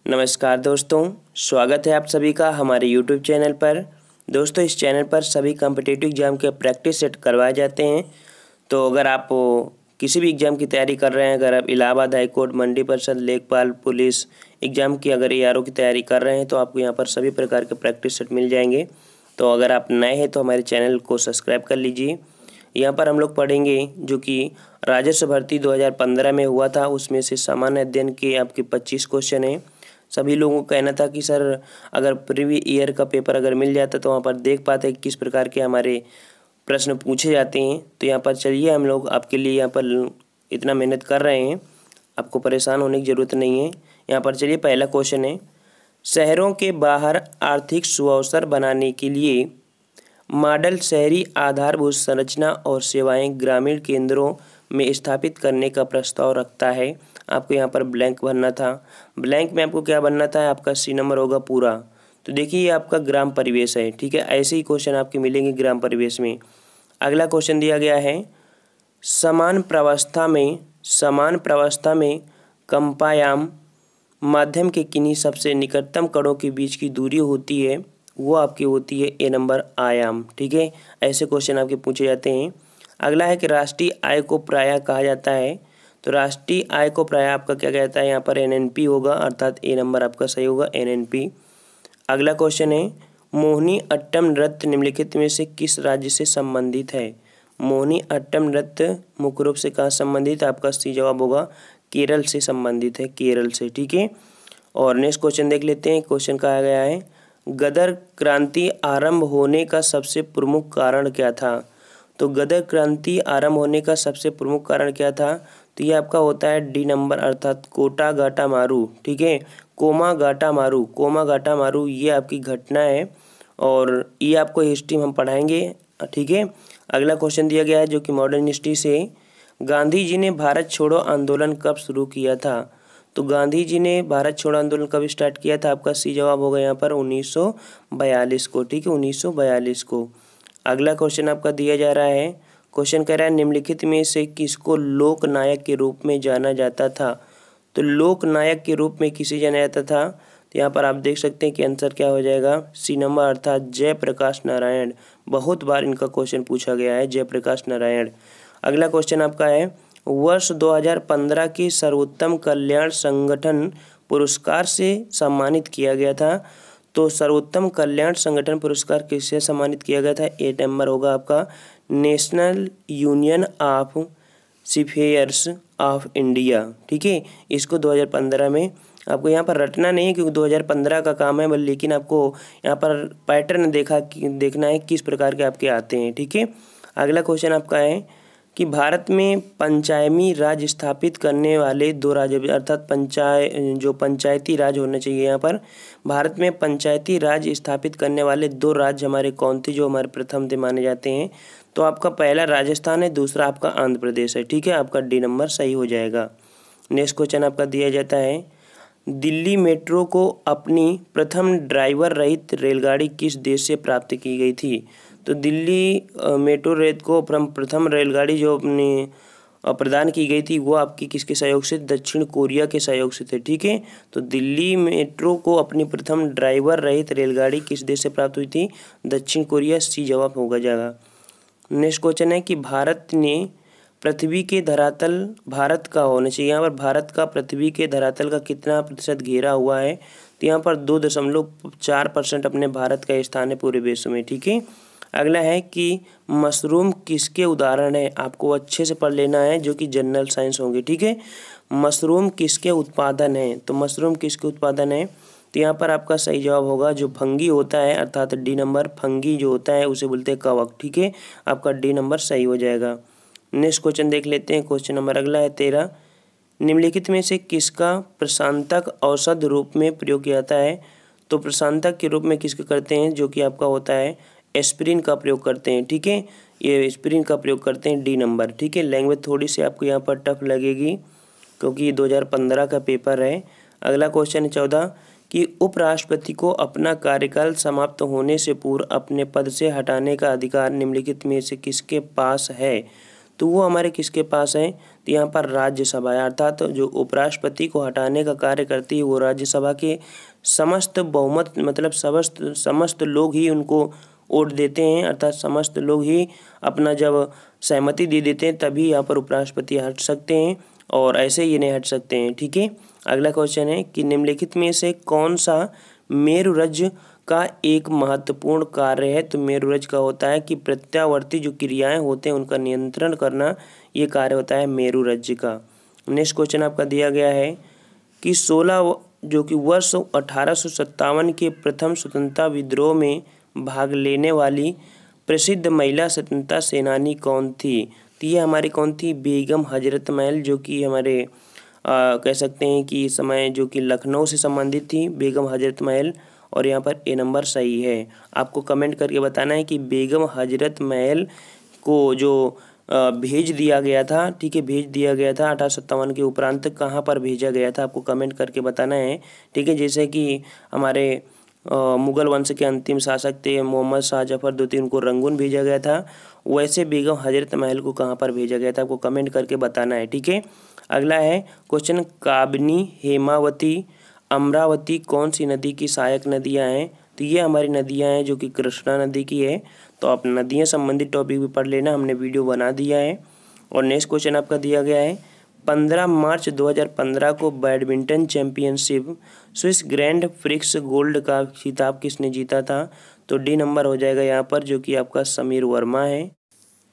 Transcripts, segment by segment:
नमस्कार दोस्तों, स्वागत है आप सभी का हमारे यूट्यूब चैनल पर। दोस्तों, इस चैनल पर सभी कॉम्पिटिटिव एग्ज़ाम के प्रैक्टिस सेट करवाए जाते हैं। तो अगर आप किसी भी एग्ज़ाम की तैयारी कर रहे हैं, अगर आप इलाहाबाद हाई कोर्ट, मंडी परिषद, लेखपाल, पुलिस एग्ज़ाम की अगर ARO की तैयारी कर रहे हैं तो आपको यहाँ पर सभी प्रकार के प्रैक्टिस सेट मिल जाएंगे। तो अगर आप नए हैं तो हमारे चैनल को सब्सक्राइब कर लीजिए। यहाँ पर हम लोग पढ़ेंगे जो कि राजस्व भर्ती 2015 में हुआ था, उसमें से सामान्य अध्ययन के आपके 25 क्वेश्चन हैं। सभी लोगों का कहना था कि सर अगर प्रीवियस ईयर का पेपर अगर मिल जाता तो वहाँ पर देख पाते किस प्रकार के हमारे प्रश्न पूछे जाते हैं। तो यहाँ पर चलिए हम लोग आपके लिए यहाँ पर इतना मेहनत कर रहे हैं, आपको परेशान होने की ज़रूरत नहीं है। यहाँ पर चलिए पहला क्वेश्चन है, शहरों के बाहर आर्थिक सुअवसर बनाने के लिए मॉडल शहरी आधारभूत संरचना और सेवाएं ग्रामीण केंद्रों में स्थापित करने का प्रस्ताव रखता है। आपको यहाँ पर ब्लैंक भरना था। ब्लैंक में आपको क्या बनना था, आपका C नंबर होगा पूरा। तो देखिए ये आपका ग्राम परिवेश है, ठीक है। ऐसे ही क्वेश्चन आपके मिलेंगे ग्राम परिवेश में। अगला क्वेश्चन दिया गया है, समान प्रावस्था में कंपायाम माध्यम के किन्हीं सबसे निकटतम कणों के बीच की दूरी होती है, वो आपकी होती है A नंबर आयाम, ठीक है। ऐसे क्वेश्चन आपके पूछे जाते हैं। अगला है कि राष्ट्रीय आय को प्रायः कहा जाता है। तो राष्ट्रीय आय को प्रायः आपका क्या कहता है, यहाँ पर NNP होगा, अर्थात A नंबर आपका सही होगा NNP। अगला क्वेश्चन है, मोहिनी अट्टम नृत्य निम्नलिखित में से किस राज्य से संबंधित है। मोहिनी अट्टम नृत्य मुख्य रूप से कहाँ संबंधित है, आपका C जवाब होगा केरल से संबंधित है, केरल से, ठीक है। और नेक्स्ट क्वेश्चन देख लेते हैं। क्वेश्चन कहा गया है, गदर क्रांति आरंभ होने का सबसे प्रमुख कारण क्या था। तो गदर क्रांति आरंभ होने का सबसे प्रमुख कारण क्या था, तो ये आपका होता है D नंबर, अर्थात कोटा गाटा मारू, ठीक है। कोमा गाटा मारू ये आपकी घटना है और ये आपको हिस्ट्री में हम पढ़ाएंगे, ठीक है। अगला क्वेश्चन दिया गया है जो कि मॉडर्न हिस्ट्री से, गांधी जी ने भारत छोड़ो आंदोलन कब शुरू किया था। तो गांधी जी ने भारत छोड़ो आंदोलन कब स्टार्ट किया था, आपका C जवाब होगा यहाँ पर 1942 को, ठीक है, 1942 को। अगला क्वेश्चन आपका दिया जा रहा है, क्वेश्चन कह रहा है निम्नलिखित में से किसको लोकनायक के रूप में जाना जाता था। तो लोकनायक के रूप में किसे जाना जाता था, तो यहाँ पर आप देख सकते हैं कि आंसर क्या हो जाएगा C नंबर, अर्थात जयप्रकाश नारायण। बहुत बार इनका क्वेश्चन पूछा गया है, जयप्रकाश नारायण। अगला क्वेश्चन आपका है, वर्ष 2015 की सर्वोत्तम कल्याण संगठन पुरस्कार से सम्मानित किया गया था। तो सर्वोत्तम कल्याण संगठन पुरस्कार किससे सम्मानित किया गया था, A नंबर होगा आपका National Union of Seafarers of India, ठीक है। इसको 2015 में आपको यहाँ पर रटना नहीं है क्योंकि 2015 का काम है, लेकिन आपको यहाँ पर पैटर्न देखना है किस प्रकार के आपके आते हैं, ठीक है। अगला क्वेश्चन आपका है कि भारत में पंचायती राज स्थापित करने वाले दो राज्य, अर्थात पंचायती राज होना चाहिए यहाँ पर। भारत में पंचायती राज स्थापित करने वाले दो राज्य हमारे कौन थे जो हमारे प्रथम थे माने जाते हैं। तो आपका पहला राजस्थान है, दूसरा आपका आंध्र प्रदेश है, ठीक है। आपका D नंबर सही हो जाएगा। नेक्स्ट क्वेश्चन आपका दिया जाता है, दिल्ली मेट्रो को अपनी प्रथम ड्राइवर रहित रेलगाड़ी किस देश से प्राप्त की गई थी। तो दिल्ली मेट्रो रेल को प्रथम रेलगाड़ी जो अपने प्रदान की गई थी वो आपकी किसके सहयोग से, दक्षिण कोरिया के सहयोग से थे, ठीक है। तो दिल्ली मेट्रो को अपनी प्रथम ड्राइवर रहित रेलगाड़ी किस देश से प्राप्त हुई थी, दक्षिण कोरिया, C जवाब होगा जाएगा। नेक्स्ट क्वेश्चन है कि भारत ने पृथ्वी के धरातल, भारत का होना चाहिए यहाँ पर, भारत का पृथ्वी के धरातल का कितना प्रतिशत घेरा हुआ है। तो यहाँ पर 2.4% अपने भारत का स्थान है पूरे विश्व में, ठीक है। अगला है कि मशरूम किसके उदाहरण है, आपको अच्छे से पढ़ लेना है जो कि जनरल साइंस होंगे, ठीक है। मशरूम किसके उत्पादन है, तो मशरूम किसके उत्पादन है, तो यहाँ पर आपका सही जवाब होगा जो फंगी होता है, अर्थात D नंबर, फंगी जो होता है उसे बोलते हैं कवक, ठीक है। आपका D नंबर सही हो जाएगा। नेक्स्ट क्वेश्चन देख लेते हैं। क्वेश्चन नंबर अगला है 13, निम्नलिखित में से किसका प्रशांतक औषध रूप में प्रयोग किया जाता है। तो प्रशांतक के रूप में किसका करते हैं, जो कि आपका होता है एस्पिरिन का प्रयोग करते हैं, ठीक है। ये एस्पिरिन का प्रयोग करते हैं D नंबर, ठीक है। लैंग्वेज थोड़ी सी आपको यहाँ पर टफ लगेगी क्योंकि ये 2015 का पेपर है। अगला क्वेश्चन है 14 कि उपराष्ट्रपति को अपना कार्यकाल समाप्त होने से पूर्व अपने पद से हटाने का अधिकार निम्नलिखित में से किसके पास है। तो वो हमारे किसके पास है, तो यहाँ पर राज्यसभा है, अर्थात जो उपराष्ट्रपति को हटाने का कार्य करती है वो राज्यसभा के समस्त बहुमत मतलब समस्त लोग ही उनको वोट देते हैं, अर्थात समस्त लोग ही अपना जब सहमति दे देते हैं तभी यहाँ पर उपराष्ट्रपति हट सकते हैं और ऐसे ये नहीं हट सकते हैं। ठीक है, अगला क्वेश्चन है कि निम्नलिखित में से कौन सा मेरुरज्ज का एक महत्वपूर्ण कार्य है। तो मेरुरज्ज का होता है कि प्रत्यावर्ती जो क्रियाएं होते हैं उनका नियंत्रण करना, ये कार्य होता है मेरुरज्ज का। नेक्स्ट क्वेश्चन आपका दिया गया है कि 16 जो कि वर्ष 1857 के प्रथम स्वतंत्रता विद्रोह में भाग लेने वाली प्रसिद्ध महिला स्वतंत्रता सेनानी कौन थी। तो ये हमारी कौन थी, बेगम हजरत महल, जो कि हमारे कह सकते हैं कि इस समय जो कि लखनऊ से संबंधित थी, बेगम हजरत महल। और यहाँ पर ए नंबर सही है। आपको कमेंट करके बताना है कि बेगम हजरत महल को जो भेज दिया गया था, ठीक है, भेज दिया गया था 1857 के उपरांत कहाँ पर भेजा गया था, आपको कमेंट करके बताना है। ठीक है, जैसे कि हमारे मुगल वंश के अंतिम शासक थे मोहम्मद शाह जफर द्वितीय, उनको रंगून भेजा गया था, वैसे बेगम हजरत महल को कहाँ पर भेजा गया था, आपको कमेंट करके बताना है। ठीक है, अगला है क्वेश्चन, काबनी, हेमावती, अमरावती कौन सी नदी की सहायक नदियाँ हैं। तो ये हमारी नदियाँ हैं जो कि कृष्णा नदी की है। तो आप नदियाँ संबंधित टॉपिक भी पढ़ लेना, हमने वीडियो बना दिया है। और नेक्स्ट क्वेश्चन आपका दिया गया है 15 मार्च 2015 को badminton championship Swiss grand prix gold का खिताब किसने जीता था। तो डी नंबर हो जाएगा यहाँ पर, जो कि आपका समीर वर्मा है।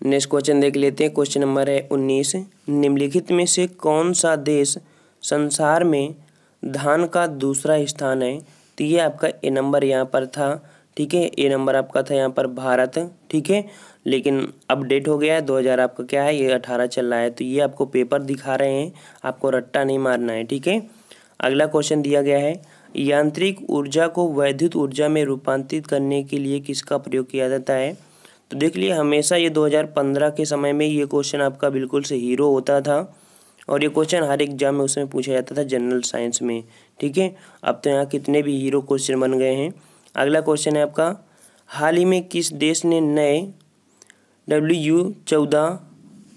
नेक्स्ट क्वेश्चन देख लेते हैं, क्वेश्चन नंबर है 19, निम्नलिखित में से कौन सा देश संसार में धान का दूसरा स्थान है। तो ये आपका ए नंबर यहाँ पर था। ठीक है, ए नंबर आपका था यहाँ पर भारत। ठीक है, लेकिन अपडेट हो गया है 2000 आपका क्या है, ये 18 चल रहा है। तो ये आपको पेपर दिखा रहे हैं, आपको रट्टा नहीं मारना है। ठीक है, अगला क्वेश्चन दिया गया है, यांत्रिक ऊर्जा को वैद्युत ऊर्जा में रूपांतरित करने के लिए किसका प्रयोग किया जाता है। तो देख लिए हमेशा ये 2015 के समय में ये क्वेश्चन आपका बिल्कुल से हीरो होता था और ये क्वेश्चन हर एग्जाम में उसमें पूछा जाता था जनरल साइंस में। ठीक है, अब तो यहाँ कितने भी हीरो क्वेश्चन बन गए हैं। अगला क्वेश्चन है आपका, हाल ही में किस देश ने नए WU-14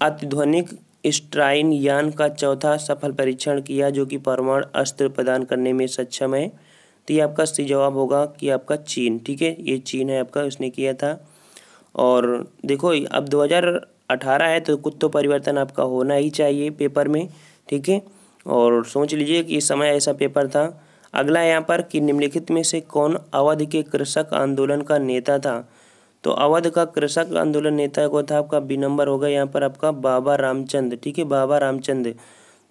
अत्याधुनिक स्ट्राइन यान का चौथा सफल परीक्षण किया जो कि परमाणु अस्त्र प्रदान करने में सक्षम है। तो ये आपका सही जवाब होगा कि आपका चीन। ठीक है, ये चीन है आपका, उसने किया था। और देखो अब 2018 है तो कुछ तो परिवर्तन आपका होना ही चाहिए पेपर में। ठीक है, और सोच लीजिए कि इस समय ऐसा पेपर था। अगला यहाँ पर कि निम्नलिखित में से कौन अवध के कृषक आंदोलन का नेता था। तो अवध का कृषक आंदोलन नेता को था आपका बी नंबर होगा यहाँ पर आपका बाबा रामचंद्र। ठीक है, बाबा रामचंद्र।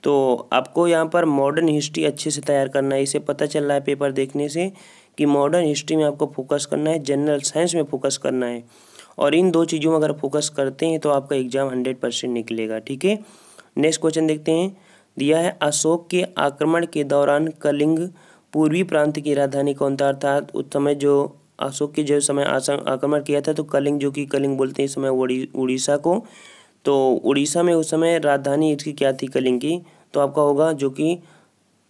तो आपको यहाँ पर मॉडर्न हिस्ट्री अच्छे से तैयार करना है, इसे पता चल रहा है पेपर देखने से कि मॉडर्न हिस्ट्री में आपको फोकस करना है, जनरल साइंस में फोकस करना है। और इन दो चीज़ों में अगर फोकस करते हैं तो आपका एग्जाम 100% निकलेगा। ठीक है, नेक्स्ट क्वेश्चन देखते हैं, दिया है अशोक के आक्रमण के दौरान कलिंग पूर्वी प्रांत की राजधानी कौन था। अर्थात उस समय जो अशोक के जो समय आक्रमण किया था तो कलिंग, जो कि कलिंग बोलते हैं इस समय उड़ीसा को, तो उड़ीसा में उस समय राजधानी इसकी क्या थी कलिंग की, तो आपका होगा जो कि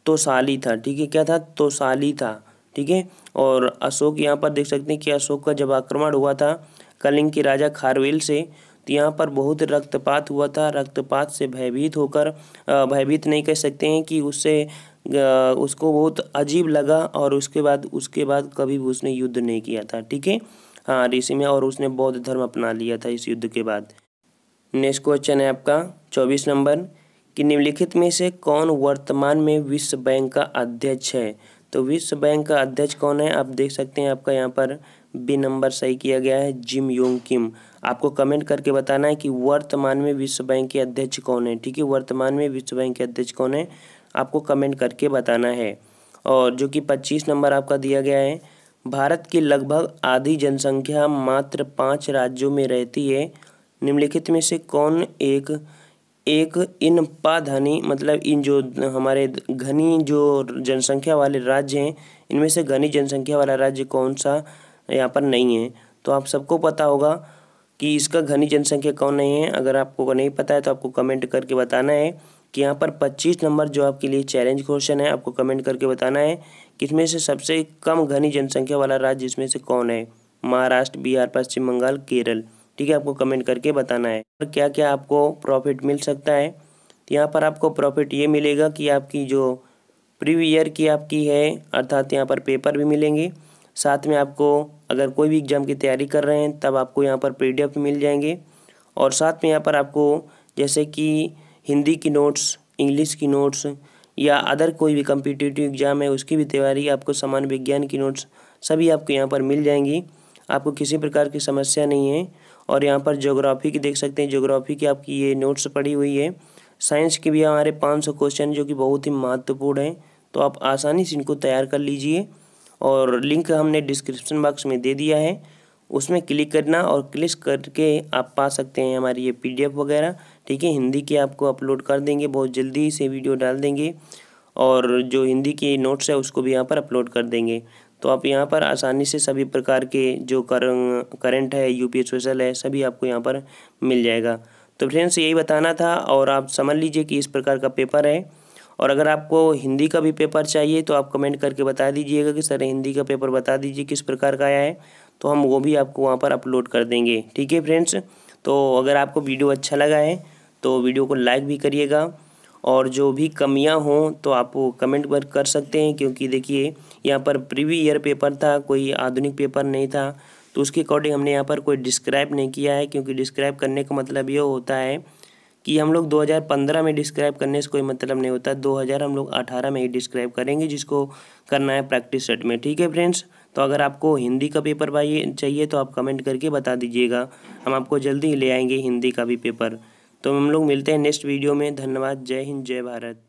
तोसाली था। ठीक है, क्या था, तोसाली था। ठीक है, और अशोक यहाँ पर देख सकते हैं कि अशोक का जब आक्रमण हुआ था कलिंग के राजा खारवेल से, तो यहाँ पर बहुत रक्तपात हुआ था। रक्तपात से भयभीत होकर, भयभीत नहीं कह सकते हैं कि उससे उसको बहुत अजीब लगा और उसके बाद कभी भी उसने युद्ध नहीं किया था। ठीक है, हाँ ऋषि में, और उसने बौद्ध धर्म अपना लिया था इस युद्ध के बाद। नेक्स्ट क्वेश्चन है आपका 24 नंबर कि निम्नलिखित में से कौन वर्तमान में विश्व बैंक का अध्यक्ष है। तो विश्व बैंक का अध्यक्ष कौन है, आप देख सकते हैं आपका यहाँ पर बी नंबर सही किया गया है, जिम योंग किम। आपको कमेंट करके बताना है कि वर्तमान में विश्व बैंक के अध्यक्ष कौन है। ठीक है, वर्तमान में विश्व बैंक के अध्यक्ष कौन है, आपको कमेंट करके बताना है। और जो कि 25 नंबर आपका दिया गया है, भारत की लगभग आधी जनसंख्या मात्र 5 राज्यों में रहती है। निम्नलिखित में से कौन एक इन पाधनी मतलब इन जो हमारे घनी जो जनसंख्या वाले राज्य हैं, इनमें से घनी जनसंख्या वाला राज्य कौन सा यहाँ पर नहीं है। तो आप सबको पता होगा कि इसका घनी जनसंख्या कौन नहीं है। अगर आपको नहीं पता है तो आपको कमेंट करके बताना है कि यहाँ पर 25 नंबर जो आपके लिए चैलेंज क्वेश्चन है, आपको कमेंट करके बताना है कि इसमें से सबसे कम घनी जनसंख्या वाला राज्य इसमें से कौन है। महाराष्ट्र, बिहार, पश्चिम बंगाल, केरल। ठीक है, आपको कमेंट करके बताना है। और क्या क्या आपको प्रॉफिट मिल सकता है, तो यहाँ पर आपको प्रॉफिट ये मिलेगा कि आपकी जो प्रीवियस ईयर की आपकी है, अर्थात यहाँ पर पेपर भी मिलेंगे। साथ में आपको अगर कोई भी एग्ज़ाम की तैयारी कर रहे हैं तब आपको यहाँ पर PDF मिल जाएंगे। और साथ में यहाँ पर आपको जैसे कि हिंदी की नोट्स, इंग्लिश की नोट्स या अदर कोई भी कम्पिटिटिव एग्ज़ाम है उसकी भी तैयारी, आपको सामान्य विज्ञान की नोट्स सभी आपको यहाँ पर मिल जाएंगी। आपको किसी प्रकार की समस्या नहीं है। और यहाँ पर ज्योग्राफी की देख सकते हैं, ज्योग्राफी की आपकी ये नोट्स पड़ी हुई है। साइंस के भी हमारे 500 क्वेश्चन जो कि बहुत ही महत्वपूर्ण हैं, तो आप आसानी से इनको तैयार कर लीजिए। और लिंक हमने डिस्क्रिप्शन बॉक्स में दे दिया है, उसमें क्लिक करना और क्लिक करके आप पा सकते हैं हमारी ये PDF वगैरह। ठीक है, हिंदी की आपको अपलोड कर देंगे, बहुत जल्दी से वीडियो डाल देंगे। और जो हिंदी की नोट्स है उसको भी यहाँ पर अपलोड कर देंगे। तो आप यहाँ पर आसानी से सभी प्रकार के जो करंट है, UP स्पेशल है, सभी आपको यहाँ पर मिल जाएगा। तो फ्रेंड्स यही बताना था, और आप समझ लीजिए कि इस प्रकार का पेपर है। और अगर आपको हिंदी का भी पेपर चाहिए तो आप कमेंट करके बता दीजिएगा कि सर हिंदी का पेपर बता दीजिए किस प्रकार का आया है, तो हम वो भी आपको वहाँ पर अपलोड कर देंगे। ठीक है फ्रेंड्स, तो अगर आपको वीडियो अच्छा लगा है तो वीडियो को लाइक भी करिएगा। और जो भी कमियां हों तो आप कमेंट पर कर सकते हैं, क्योंकि देखिए यहाँ पर प्रीवियस ईयर पेपर था, कोई आधुनिक पेपर नहीं था, तो उसके अकॉर्डिंग हमने यहाँ पर कोई डिस्क्राइब नहीं किया है। क्योंकि डिस्क्राइब करने का मतलब ये होता है कि हम लोग 2015 में डिस्क्राइब करने से कोई मतलब नहीं होता, 2018 में ही डिस्क्राइब करेंगे, जिसको करना है प्रैक्टिस सेट में। ठीक है फ्रेंड्स, तो अगर आपको हिंदी का पेपर भाई चाहिए तो आप कमेंट करके बता दीजिएगा, हम आपको जल्दी ही ले आएंगे हिंदी का भी पेपर। तो हम लोग मिलते हैं नेक्स्ट वीडियो में। धन्यवाद, जय हिंद, जय भारत।